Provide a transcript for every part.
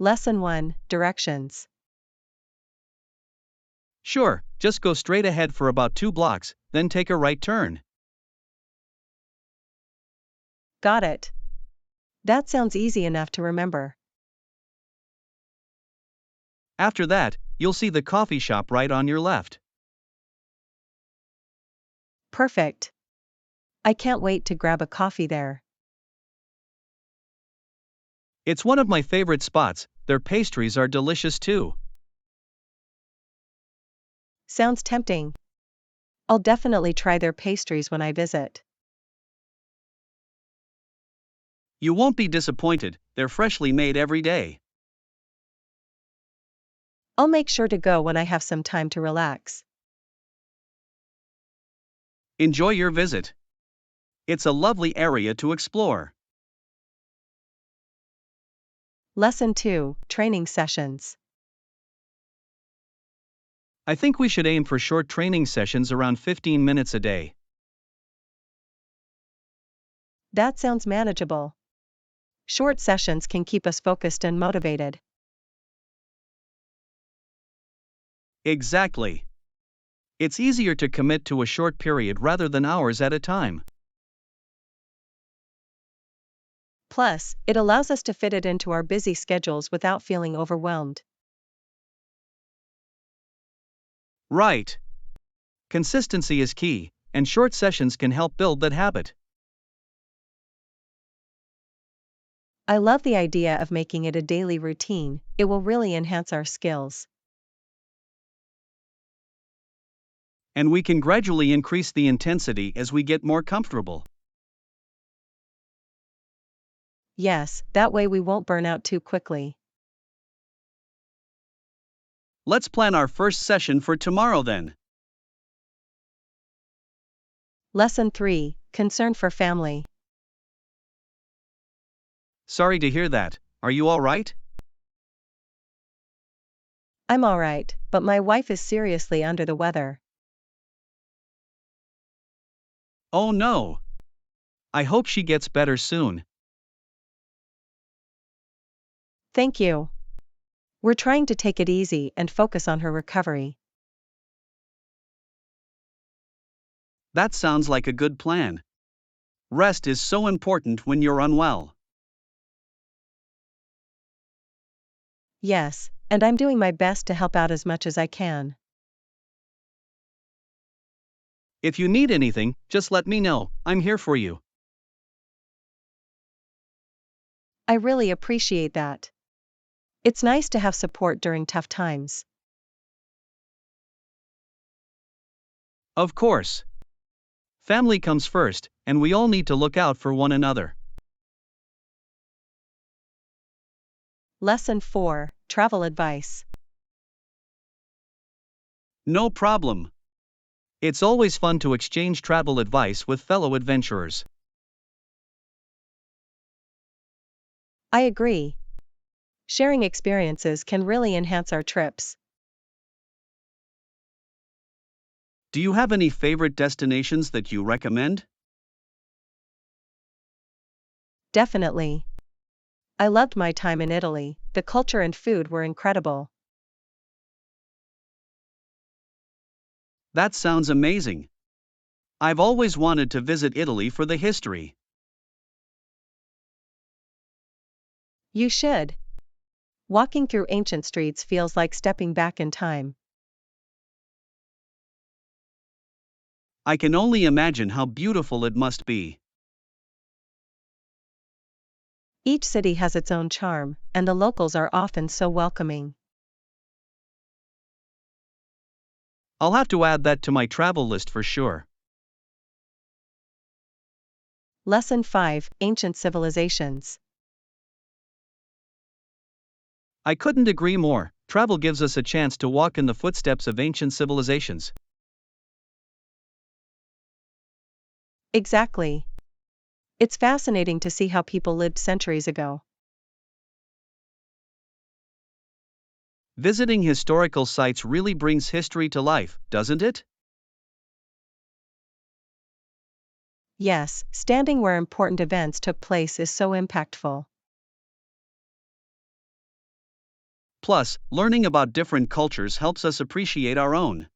Lesson 1, Directions. Sure, just go straight ahead for about 2 blocks, then take a right turn. Got it. That sounds easy enough to remember. After that, you'll see the coffee shop right on your left. Perfect. I can't wait to grab a coffee there. It's one of my favorite spots, their pastries are delicious too. Sounds tempting. I'll definitely try their pastries when I visit. You won't be disappointed, they're freshly made every day. I'll make sure to go when I have some time to relax. Enjoy your visit. It's a lovely area to explore. Lesson 2, Training Sessions. I think we should aim for short training sessions around 15 minutes a day. That sounds manageable. Short sessions can keep us focused and motivated. Exactly. It's easier to commit to a short period rather than hours at a time. Plus, it allows us to fit it into our busy schedules without feeling overwhelmed. Right. Consistency is key, and short sessions can help build that habit. I love the idea of making it a daily routine, it will really enhance our skills. And we can gradually increase the intensity as we get more comfortable. Yes, that way we won't burn out too quickly. Let's plan our first session for tomorrow then. Lesson 3, Concern for Family. Sorry to hear that, are you alright? I'm alright, but my wife is seriously under the weather. Oh no. I hope she gets better soon. Thank you. We're trying to take it easy and focus on her recovery. That sounds like a good plan. Rest is so important when you're unwell. Yes, and I'm doing my best to help out as much as I can. If you need anything, just let me know, I'm here for you. I really appreciate that. It's nice to have support during tough times. Of course. Family comes first, and we all need to look out for one another. Lesson 4, Travel Advice. No problem. It's always fun to exchange travel advice with fellow adventurers. I agree. Sharing experiences can really enhance our trips. Do you have any favorite destinations that you recommend? Definitely. I loved my time in Italy, the culture and food were incredible. That sounds amazing. I've always wanted to visit Italy for the history. You should. Walking through ancient streets feels like stepping back in time. I can only imagine how beautiful it must be. Each city has its own charm, and the locals are often so welcoming. I'll have to add that to my travel list for sure. Lesson 5, Ancient Civilizations. I couldn't agree more. Travel gives us a chance to walk in the footsteps of ancient civilizations. Exactly. It's fascinating to see how people lived centuries ago. Visiting historical sites really brings history to life, doesn't it? Yes, standing where important events took place is so impactful. Plus, learning about different cultures helps us appreciate our own.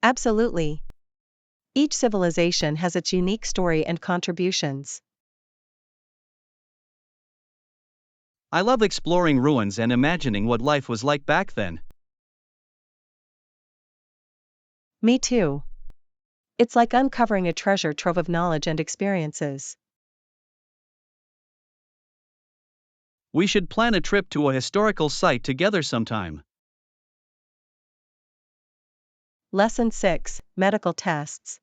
Absolutely. Each civilization has its unique story and contributions. I love exploring ruins and imagining what life was like back then. Me too. It's like uncovering a treasure trove of knowledge and experiences. We should plan a trip to a historical site together sometime. Lesson 6: Medical Tests.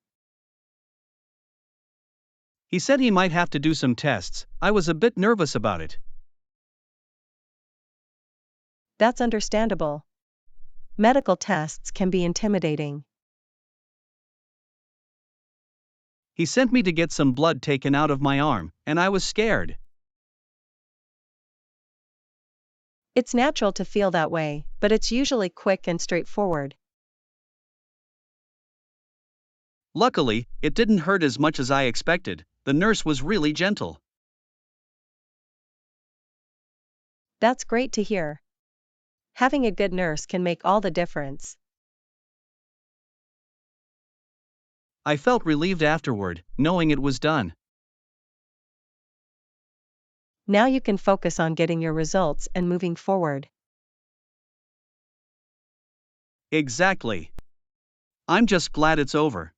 He said he might have to do some tests. I was a bit nervous about it. That's understandable. Medical tests can be intimidating. He sent me to get some blood taken out of my arm, and I was scared. It's natural to feel that way, but it's usually quick and straightforward. Luckily, it didn't hurt as much as I expected. The nurse was really gentle. That's great to hear. Having a good nurse can make all the difference. I felt relieved afterward, knowing it was done. Now you can focus on getting your results and moving forward. Exactly. I'm just glad it's over.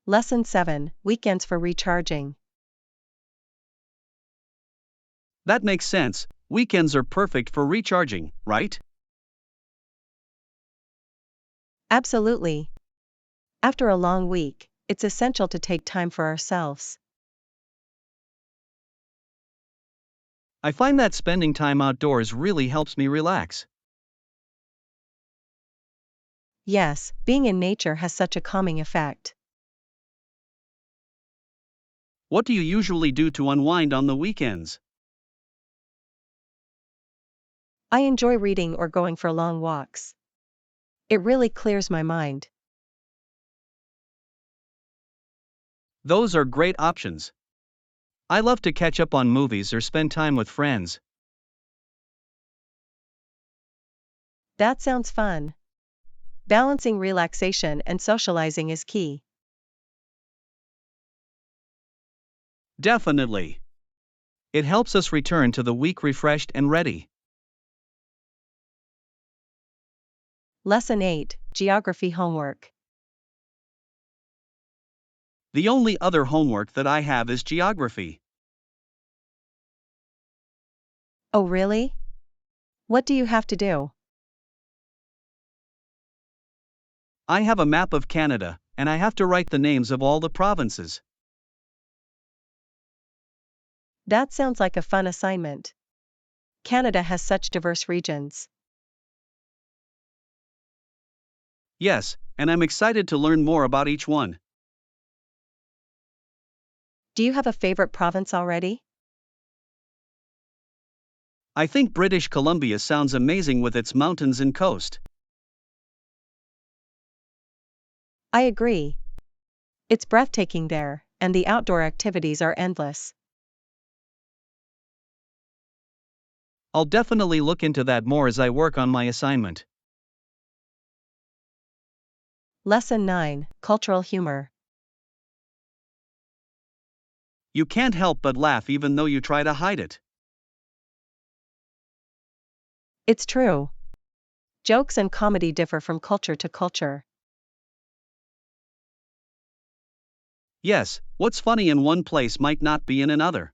Lesson 7: Weekends for recharging. That makes sense. Weekends are perfect for recharging, right? Absolutely. After a long week, it's essential to take time for ourselves. I find that spending time outdoors really helps me relax. Yes, being in nature has such a calming effect. What do you usually do to unwind on the weekends? I enjoy reading or going for long walks. It really clears my mind. Those are great options. I love to catch up on movies or spend time with friends. That sounds fun. Balancing relaxation and socializing is key. Definitely. It helps us return to the week refreshed and ready. Lesson 8: Geography homework. The only other homework that I have is geography. Oh really? What do you have to do? I have a map of Canada, and I have to write the names of all the provinces. That sounds like a fun assignment. Canada has such diverse regions. Yes, and I'm excited to learn more about each one. Do you have a favorite province already? I think British Columbia sounds amazing with its mountains and coast. I agree. It's breathtaking there, and the outdoor activities are endless. I'll definitely look into that more as I work on my assignment. Lesson 9: Cultural humor. You can't help but laugh even though you try to hide it. It's true. Jokes and comedy differ from culture to culture. Yes, what's funny in one place might not be in another.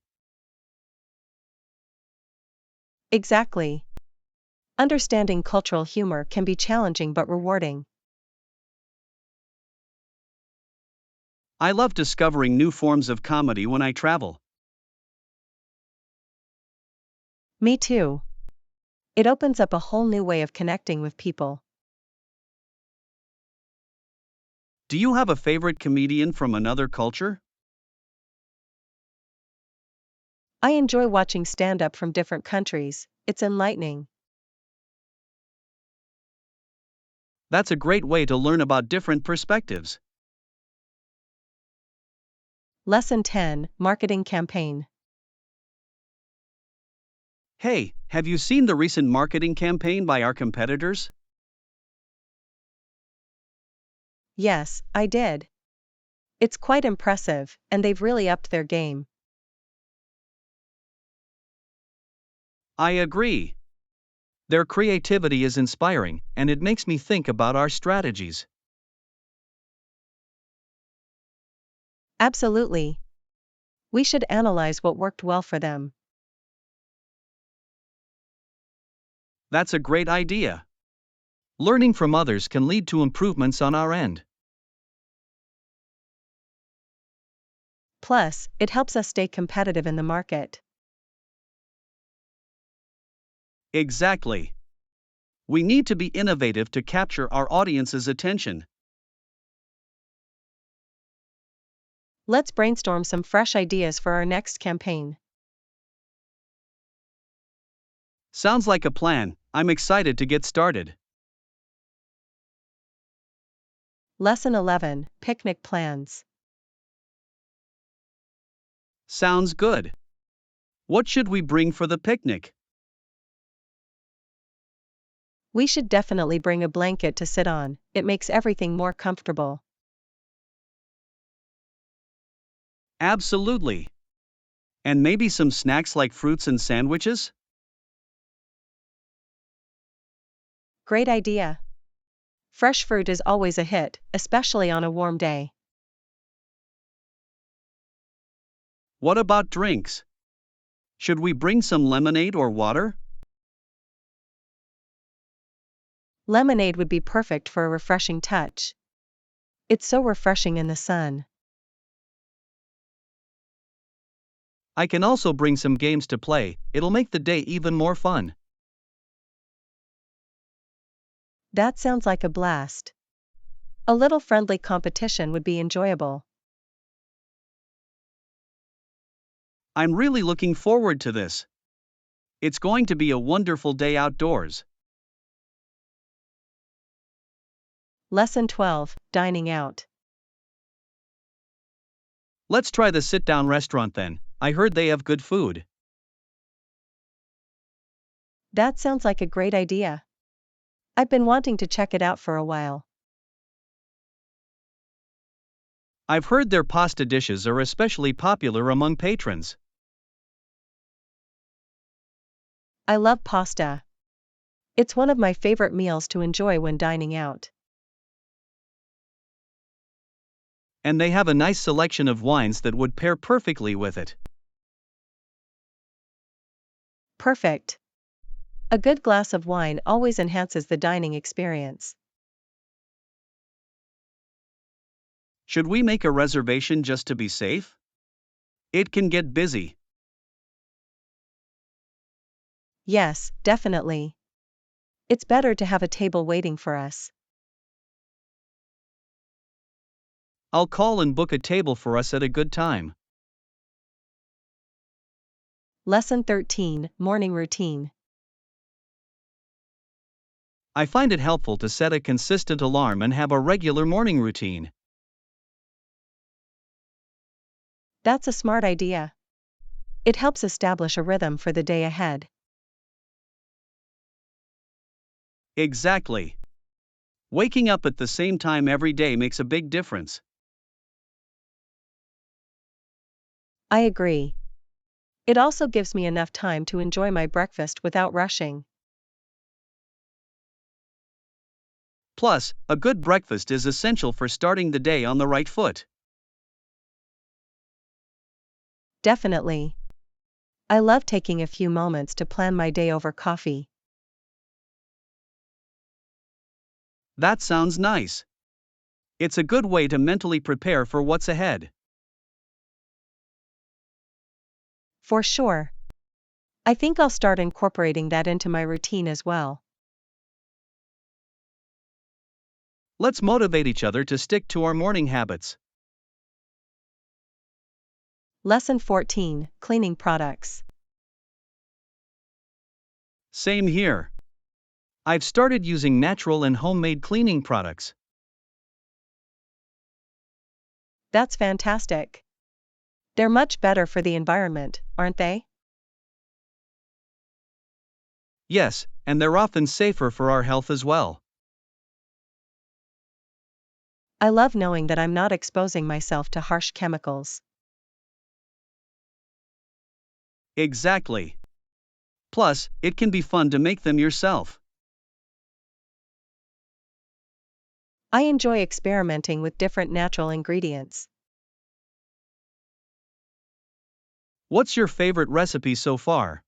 Exactly. Understanding cultural humor can be challenging but rewarding. I love discovering new forms of comedy when I travel. Me too. It opens up a whole new way of connecting with people. Do you have a favorite comedian from another culture? I enjoy watching stand-up from different countries. It's enlightening. That's a great way to learn about different perspectives. Lesson 10: Marketing campaign. Hey, have you seen the recent marketing campaign by our competitors? Yes, I did. It's quite impressive, and they've really upped their game. I agree. Their creativity is inspiring, and it makes me think about our strategies. Absolutely. We should analyze what worked well for them. That's a great idea. Learning from others can lead to improvements on our end. Plus, it helps us stay competitive in the market. Exactly. We need to be innovative to capture our audience's attention. Let's brainstorm some fresh ideas for our next campaign. Sounds like a plan. I'm excited to get started. Lesson 11: Picnic Plans. Sounds good. What should we bring for the picnic? We should definitely bring a blanket to sit on, it makes everything more comfortable. Absolutely. And maybe some snacks like fruits and sandwiches? Great idea. Fresh fruit is always a hit, especially on a warm day. What about drinks? Should we bring some lemonade or water? Lemonade would be perfect for a refreshing touch. It's so refreshing in the sun. I can also bring some games to play, it'll make the day even more fun. That sounds like a blast. A little friendly competition would be enjoyable. I'm really looking forward to this. It's going to be a wonderful day outdoors. Lesson 12: Dining Out. Let's try the sit down restaurant then. I heard they have good food. That sounds like a great idea. I've been wanting to check it out for a while. I've heard their pasta dishes are especially popular among patrons. I love pasta. It's one of my favorite meals to enjoy when dining out. And they have a nice selection of wines that would pair perfectly with it. Perfect. A good glass of wine always enhances the dining experience. Should we make a reservation just to be safe? It can get busy. Yes, definitely. It's better to have a table waiting for us. I'll call and book a table for us at a good time. Lesson 13: Morning Routine. I find it helpful to set a consistent alarm and have a regular morning routine. That's a smart idea. It helps establish a rhythm for the day ahead. Exactly. Waking up at the same time every day makes a big difference. I agree. It also gives me enough time to enjoy my breakfast without rushing. Plus, a good breakfast is essential for starting the day on the right foot. Definitely. I love taking a few moments to plan my day over coffee. That sounds nice. It's a good way to mentally prepare for what's ahead. For sure. I think I'll start incorporating that into my routine as well. Let's motivate each other to stick to our morning habits. Lesson 14: Cleaning Products. Same here. I've started using natural and homemade cleaning products. That's fantastic. They're much better for the environment, aren't they? Yes, and they're often safer for our health as well. I love knowing that I'm not exposing myself to harsh chemicals. Exactly. Plus, it can be fun to make them yourself. I enjoy experimenting with different natural ingredients. What's your favorite recipe so far?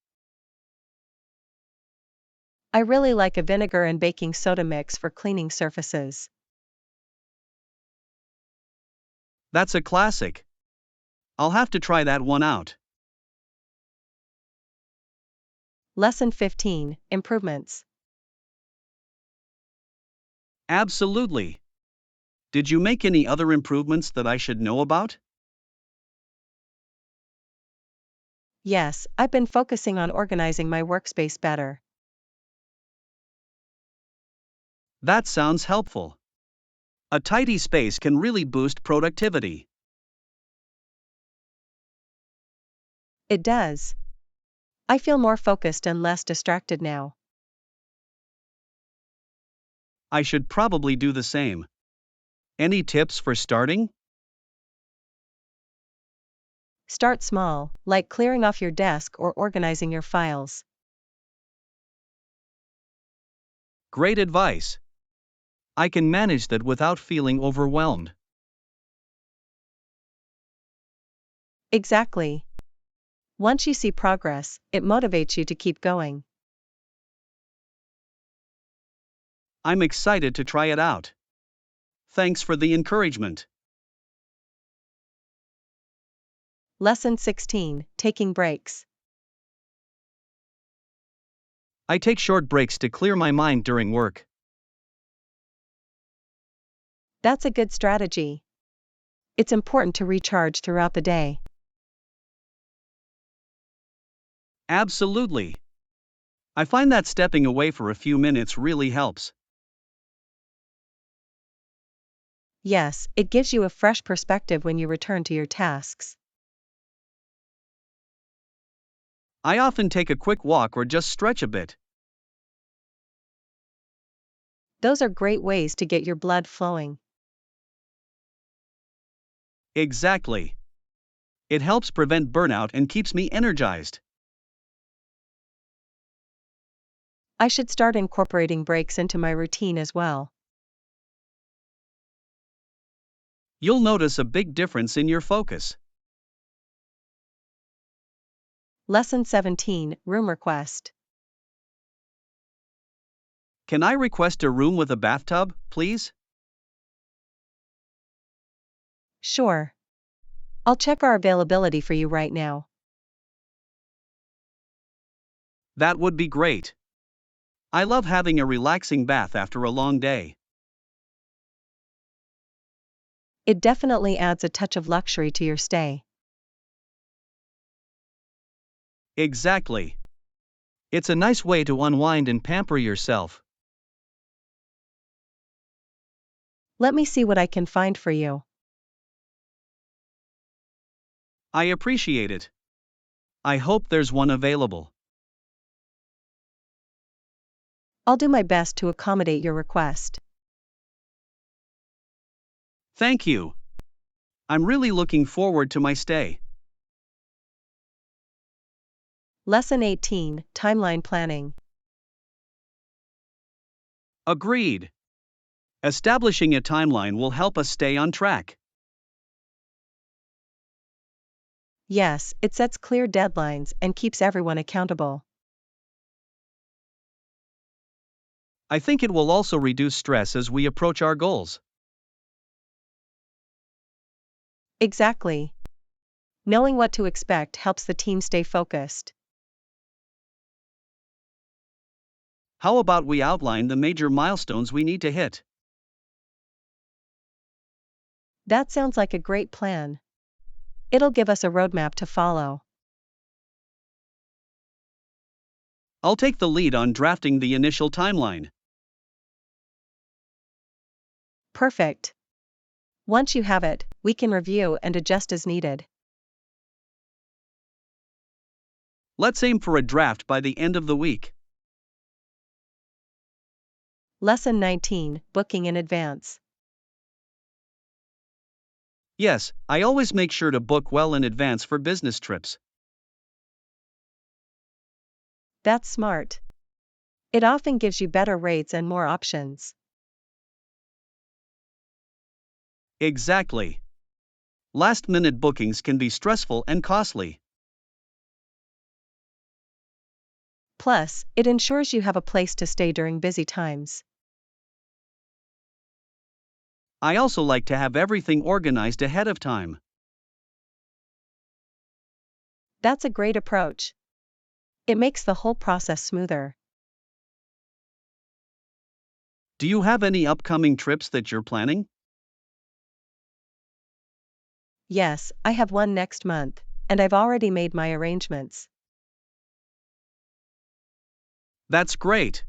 I really like a vinegar and baking soda mix for cleaning surfaces. That's a classic. I'll have to try that one out. Lesson 15, Improvements. Absolutely. Did you make any other improvements that I should know about? Yes, I've been focusing on organizing my workspace better. That sounds helpful. A tidy space can really boost productivity. It does. I feel more focused and less distracted now. I should probably do the same. Any tips for starting? Start small, like clearing off your desk or organizing your files. Great advice. I can manage that without feeling overwhelmed. Exactly. Once you see progress, it motivates you to keep going. I'm excited to try it out. Thanks for the encouragement. Lesson 16, Taking Breaks. I take short breaks to clear my mind during work. That's a good strategy. It's important to recharge throughout the day. Absolutely. I find that stepping away for a few minutes really helps. Yes, it gives you a fresh perspective when you return to your tasks. I often take a quick walk or just stretch a bit. Those are great ways to get your blood flowing. Exactly. It helps prevent burnout and keeps me energized. I should start incorporating breaks into my routine as well. You'll notice a big difference in your focus. Lesson 17, Room Request. Can I request a room with a bathtub, please? Sure. I'll check our availability for you right now. That would be great. I love having a relaxing bath after a long day. It definitely adds a touch of luxury to your stay. Exactly. It's a nice way to unwind and pamper yourself. Let me see what I can find for you. I appreciate it. I hope there's one available. I'll do my best to accommodate your request. Thank you. I'm really looking forward to my stay. Lesson 18, Timeline Planning. Agreed. Establishing a timeline will help us stay on track. Yes, it sets clear deadlines and keeps everyone accountable. I think it will also reduce stress as we approach our goals. Exactly. Knowing what to expect helps the team stay focused. How about we outline the major milestones we need to hit? That sounds like a great plan. It'll give us a roadmap to follow. I'll take the lead on drafting the initial timeline. Perfect. Once you have it, we can review and adjust as needed. Let's aim for a draft by the end of the week. Lesson 19, Booking in advance. Yes, I always make sure to book well in advance for business trips. That's smart. It often gives you better rates and more options. Exactly. Last-minute bookings can be stressful and costly. Plus, it ensures you have a place to stay during busy times. I also like to have everything organized ahead of time. That's a great approach. It makes the whole process smoother. Do you have any upcoming trips that you're planning? Yes, I have one next month, and I've already made my arrangements. That's great.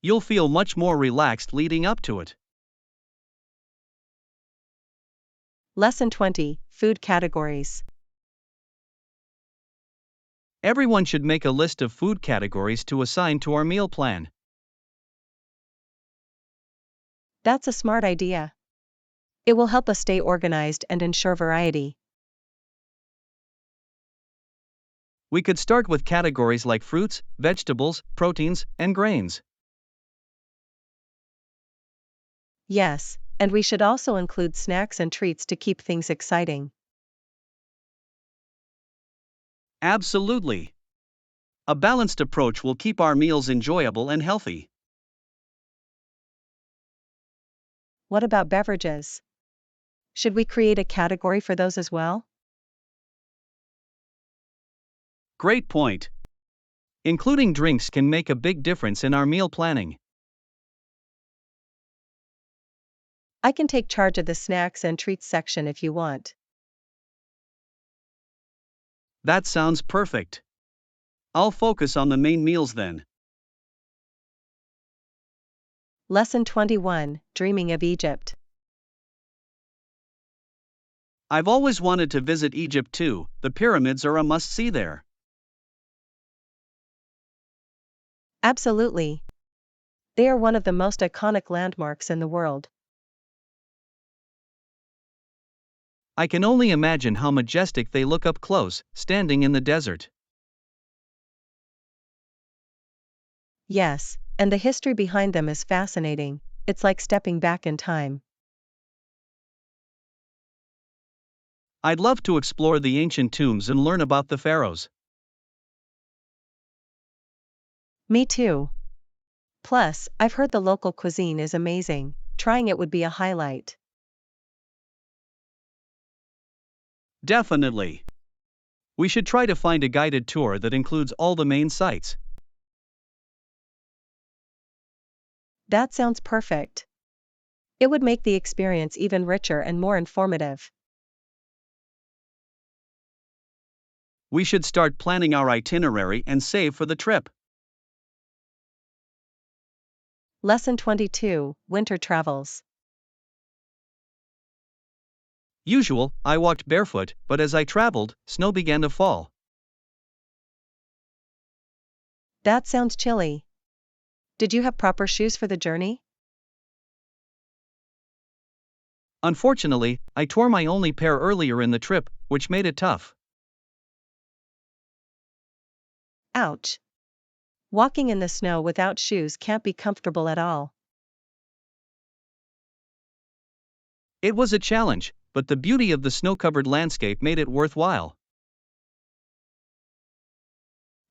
You'll feel much more relaxed leading up to it. Lesson 20, Food categories. Everyone should make a list of food categories to assign to our meal plan. That's a smart idea. It will help us stay organized and ensure variety. We could start with categories like fruits, vegetables, proteins, and grains. Yes, and we should also include snacks and treats to keep things exciting. Absolutely. A balanced approach will keep our meals enjoyable and healthy. What about beverages? Should we create a category for those as well? Great point. Including drinks can make a big difference in our meal planning. I can take charge of the snacks and treats section if you want. That sounds perfect. I'll focus on the main meals then. Lesson 21, Dreaming of Egypt. I've always wanted to visit Egypt too. The pyramids are a must-see there. Absolutely. They are one of the most iconic landmarks in the world. I can only imagine how majestic they look up close, standing in the desert. Yes, and the history behind them is fascinating. It's like stepping back in time. I'd love to explore the ancient tombs and learn about the pharaohs. Me too. Plus, I've heard the local cuisine is amazing. Trying it would be a highlight. Definitely. We should try to find a guided tour that includes all the main sites. That sounds perfect. It would make the experience even richer and more informative. We should start planning our itinerary and save for the trip. Lesson 22, Winter Travels. Usual, I walked barefoot, but as I traveled, snow began to fall. That sounds chilly. Did you have proper shoes for the journey? Unfortunately, I tore my only pair earlier in the trip, which made it tough. Ouch. Walking in the snow without shoes can't be comfortable at all. It was a challenge, but the beauty of the snow-covered landscape made it worthwhile.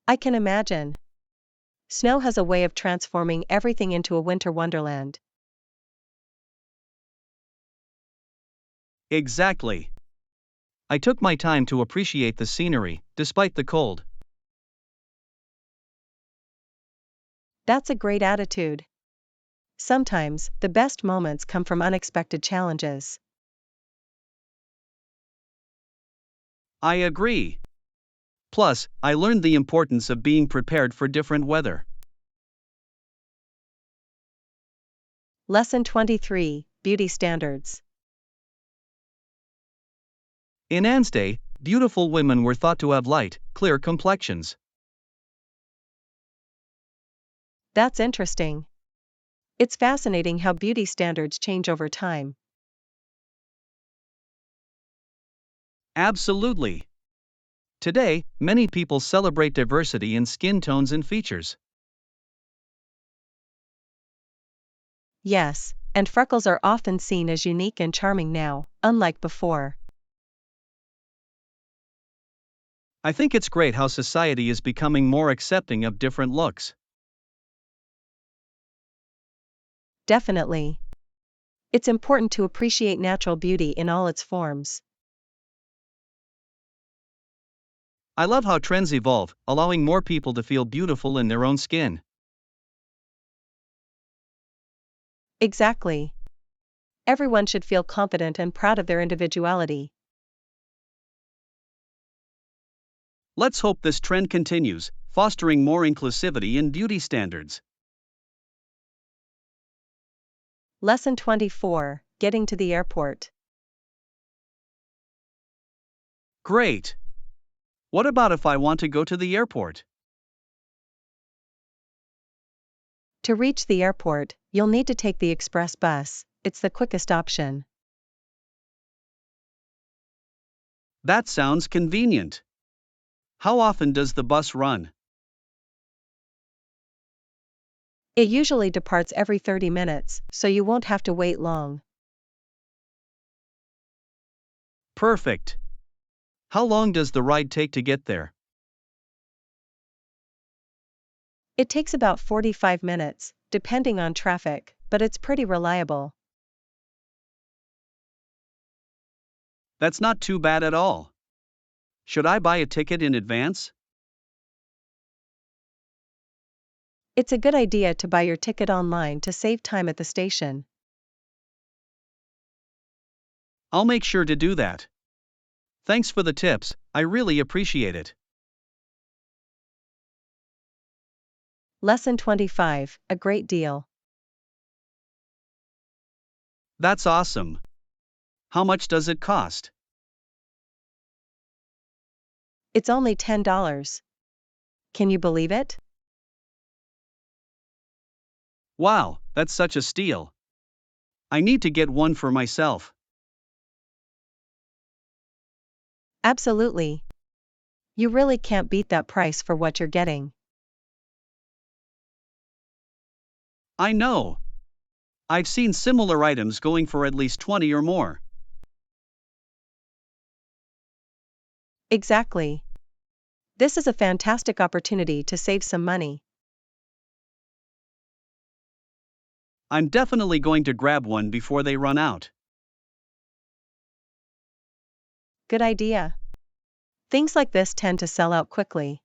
I can imagine. Snow has a way of transforming everything into a winter wonderland. Exactly. I took my time to appreciate the scenery, despite the cold. That's a great attitude. Sometimes, the best moments come from unexpected challenges. I agree. Plus, I learned the importance of being prepared for different weather. Lesson 23, Beauty Standards. In Anne's day, beautiful women were thought to have light, clear complexions. That's interesting. It's fascinating how beauty standards change over time. Absolutely. Today, many people celebrate diversity in skin tones and features. Yes, and freckles are often seen as unique and charming now, unlike before. I think it's great how society is becoming more accepting of different looks. Definitely. It's important to appreciate natural beauty in all its forms. I love how trends evolve, allowing more people to feel beautiful in their own skin. Exactly. Everyone should feel confident and proud of their individuality. Let's hope this trend continues, fostering more inclusivity in beauty standards. Lesson 24: Getting to the airport. Great! What about if I want to go to the airport? To reach the airport, you'll need to take the express bus. It's the quickest option. That sounds convenient. How often does the bus run? It usually departs every 30 minutes, so you won't have to wait long. Perfect. How long does the ride take to get there? It takes about 45 minutes, depending on traffic, but it's pretty reliable. That's not too bad at all. Should I buy a ticket in advance? It's a good idea to buy your ticket online to save time at the station. I'll make sure to do that. Thanks for the tips, I really appreciate it. Lesson 25: A great deal. That's awesome. How much does it cost? It's only $10. Can you believe it? Wow, that's such a steal. I need to get one for myself. Absolutely. You really can't beat that price for what you're getting. I know. I've seen similar items going for at least 20 or more. Exactly. This is a fantastic opportunity to save some money. I'm definitely going to grab one before they run out. Good idea. Things like this tend to sell out quickly.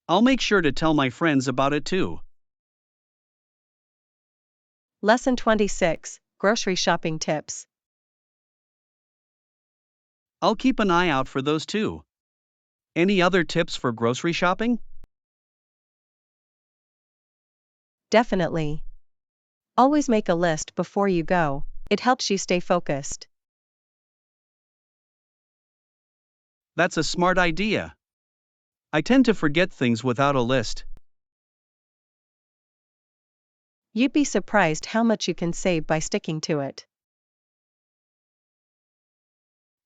I'll make sure to tell my friends about it too. Lesson 26: Grocery shopping tips. I'll keep an eye out for those too. Any other tips for grocery shopping? Definitely. Always make a list before you go, it helps you stay focused. That's a smart idea. I tend to forget things without a list. You'd be surprised how much you can save by sticking to it.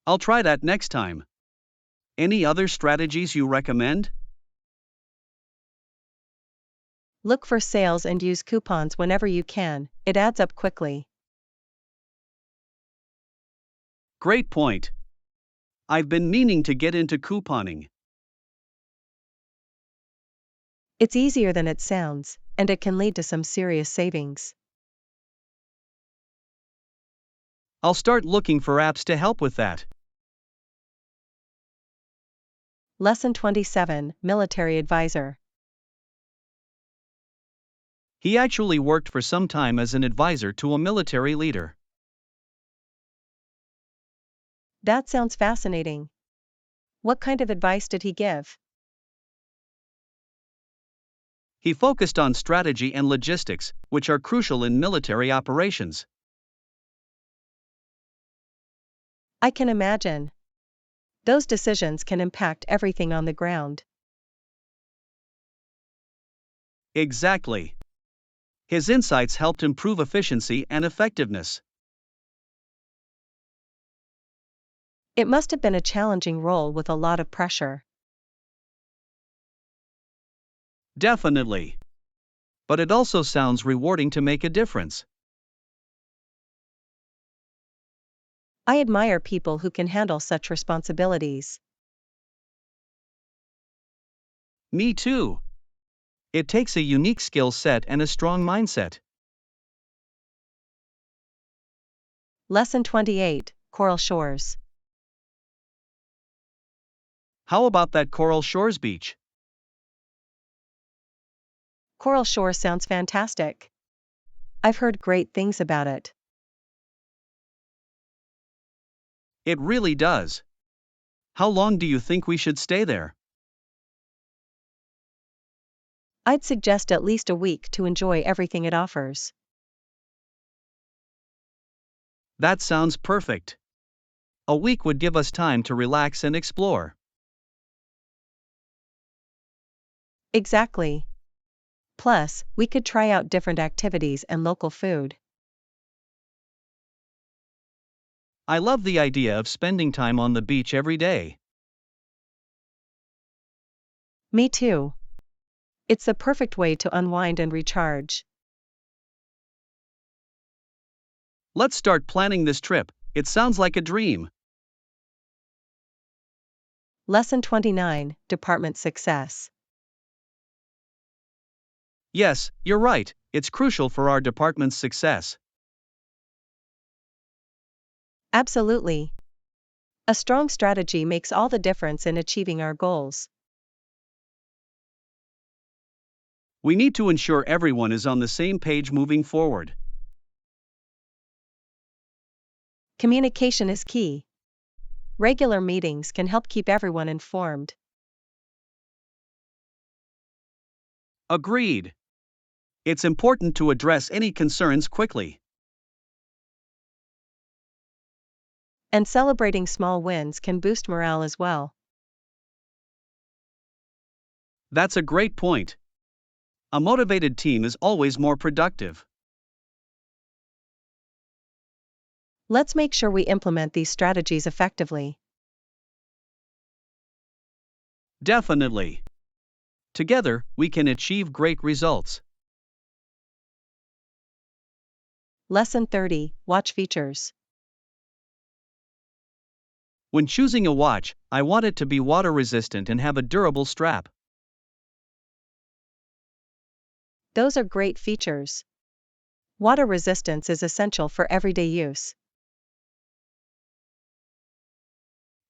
I'll try that next time. Any other strategies you recommend? Look for sales and use coupons whenever you can, it adds up quickly. Great point. I've been meaning to get into couponing. It's easier than it sounds, and it can lead to some serious savings. I'll start looking for apps to help with that. Lesson 27: Military advisor. He actually worked for some time as an advisor to a military leader. That sounds fascinating. What kind of advice did he give? He focused on strategy and logistics, which are crucial in military operations. I can imagine. Those decisions can impact everything on the ground. Exactly. His insights helped improve efficiency and effectiveness. It must have been a challenging role with a lot of pressure. Definitely. But it also sounds rewarding to make a difference. I admire people who can handle such responsibilities. Me too. It takes a unique skill set and a strong mindset. Lesson 28, Coral Shores. How about that Coral Shores beach? Coral Shores sounds fantastic. I've heard great things about it. It really does. How long do you think we should stay there? I'd suggest at least a week to enjoy everything it offers. That sounds perfect. A week would give us time to relax and explore. Exactly. Plus, we could try out different activities and local food. I love the idea of spending time on the beach every day. Me too. It's the perfect way to unwind and recharge. Let's start planning this trip. It sounds like a dream. Lesson 29, Department Success. Yes, you're right, it's crucial for our department's success. Absolutely. A strong strategy makes all the difference in achieving our goals. We need to ensure everyone is on the same page moving forward. Communication is key. Regular meetings can help keep everyone informed. Agreed. It's important to address any concerns quickly. And celebrating small wins can boost morale as well. That's a great point. A motivated team is always more productive. Let's make sure we implement these strategies effectively. Definitely. Together, we can achieve great results. Lesson 30, Watch Features. When choosing a watch, I want it to be water resistant and have a durable strap. Those are great features. Water resistance is essential for everyday use.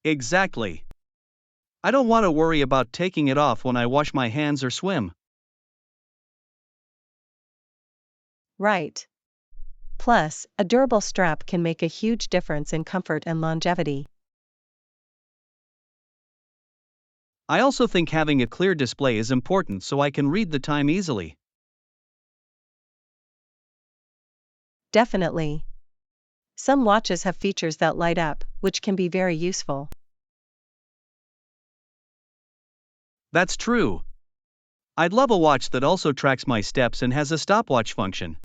Exactly. I don't want to worry about taking it off when I wash my hands or swim. Right. Plus, a durable strap can make a huge difference in comfort and longevity. I also think having a clear display is important so I can read the time easily. Definitely. Some watches have features that light up, which can be very useful. That's true. I'd love a watch that also tracks my steps and has a stopwatch function.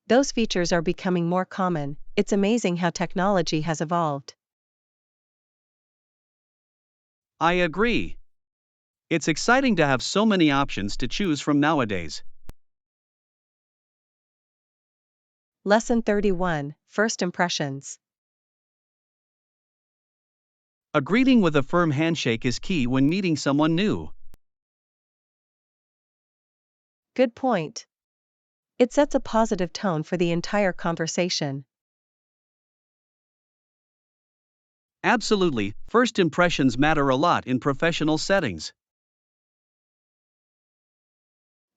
Those features are becoming more common. It's amazing how technology has evolved. I agree. It's exciting to have so many options to choose from nowadays. Lesson 31, First Impressions. A greeting with a firm handshake is key when meeting someone new. Good point. It sets a positive tone for the entire conversation. Absolutely, first impressions matter a lot in professional settings.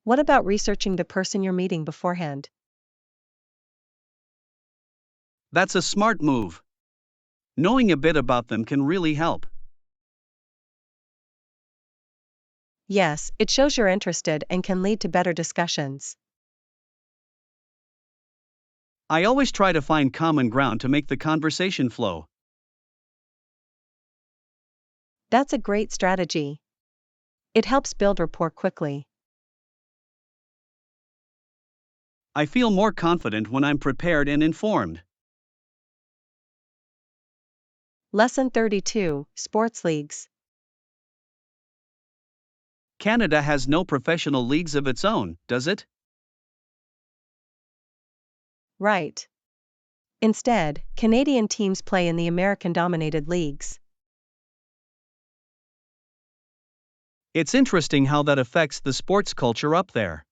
What about researching the person you're meeting beforehand? That's a smart move. Knowing a bit about them can really help. Yes, it shows you're interested and can lead to better discussions. I always try to find common ground to make the conversation flow. That's a great strategy. It helps build rapport quickly. I feel more confident when I'm prepared and informed. Lesson 32, Sports Leagues. Canada has no professional leagues of its own, does it? Right. Instead, Canadian teams play in the American-dominated leagues. It's interesting how that affects the sports culture up there.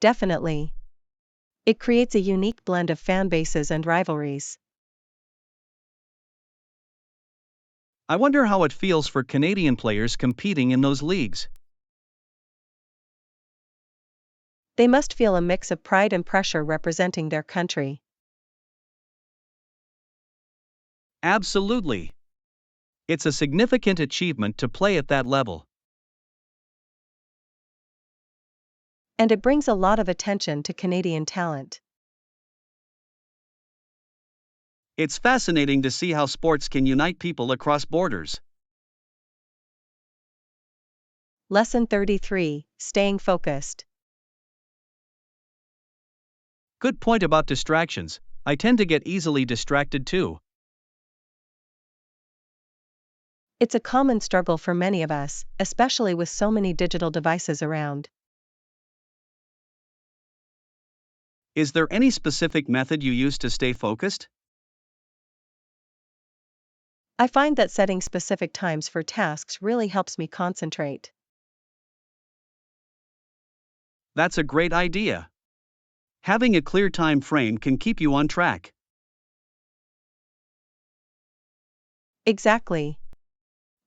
Definitely. It creates a unique blend of fan bases and rivalries. I wonder how it feels for Canadian players competing in those leagues. They must feel a mix of pride and pressure representing their country. Absolutely. It's a significant achievement to play at that level. And it brings a lot of attention to Canadian talent. It's fascinating to see how sports can unite people across borders. Lesson 33, Staying Focused. Good point about distractions. I tend to get easily distracted too. It's a common struggle for many of us, especially with so many digital devices around. Is there any specific method you use to stay focused? I find that setting specific times for tasks really helps me concentrate. That's a great idea. Having a clear time frame can keep you on track. Exactly.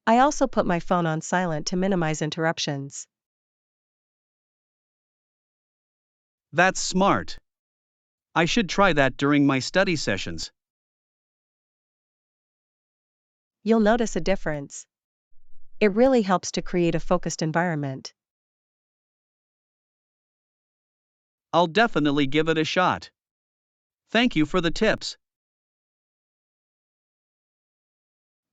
I also put my phone on silent to minimize interruptions. That's smart. I should try that during my study sessions. You'll notice a difference. It really helps to create a focused environment. I'll definitely give it a shot. Thank you for the tips.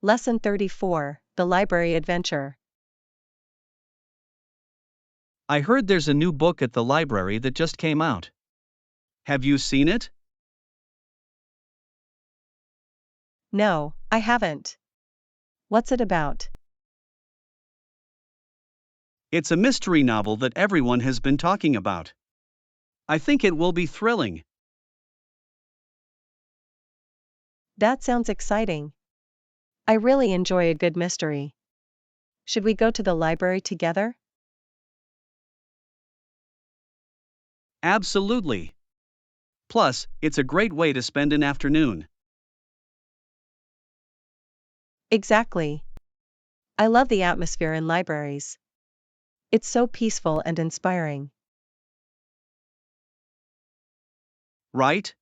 Lesson 34, The Library Adventure. I heard there's a new book at the library that just came out. Have you seen it? No, I haven't. What's it about? It's a mystery novel that everyone has been talking about. I think it will be thrilling. That sounds exciting. I really enjoy a good mystery. Should we go to the library together? Absolutely. Plus, it's a great way to spend an afternoon. Exactly. I love the atmosphere in libraries. It's so peaceful and inspiring. Right?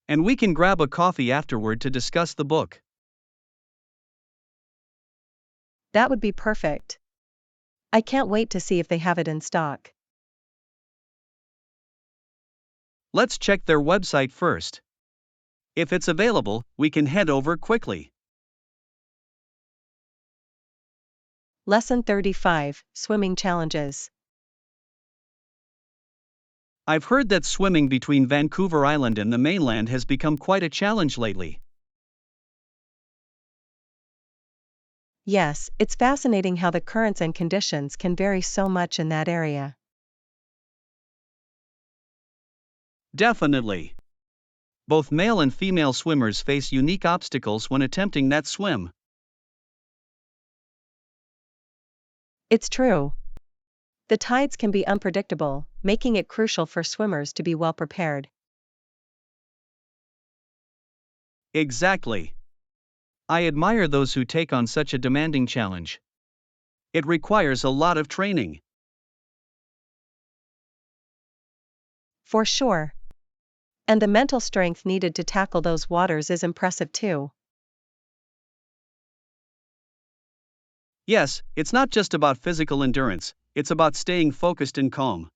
And we can grab a coffee afterward to discuss the book. That would be perfect. I can't wait to see if they have it in stock. Let's check their website first. If it's available, we can head over quickly. Lesson 35, Swimming Challenges. I've heard that swimming between Vancouver Island and the mainland has become quite a challenge lately. Yes, it's fascinating how the currents and conditions can vary so much in that area. Definitely. Both male and female swimmers face unique obstacles when attempting that swim. It's true. The tides can be unpredictable, making it crucial for swimmers to be well prepared. Exactly. I admire those who take on such a demanding challenge. It requires a lot of training. For sure. And the mental strength needed to tackle those waters is impressive too. Yes, it's not just about physical endurance, it's about staying focused and calm.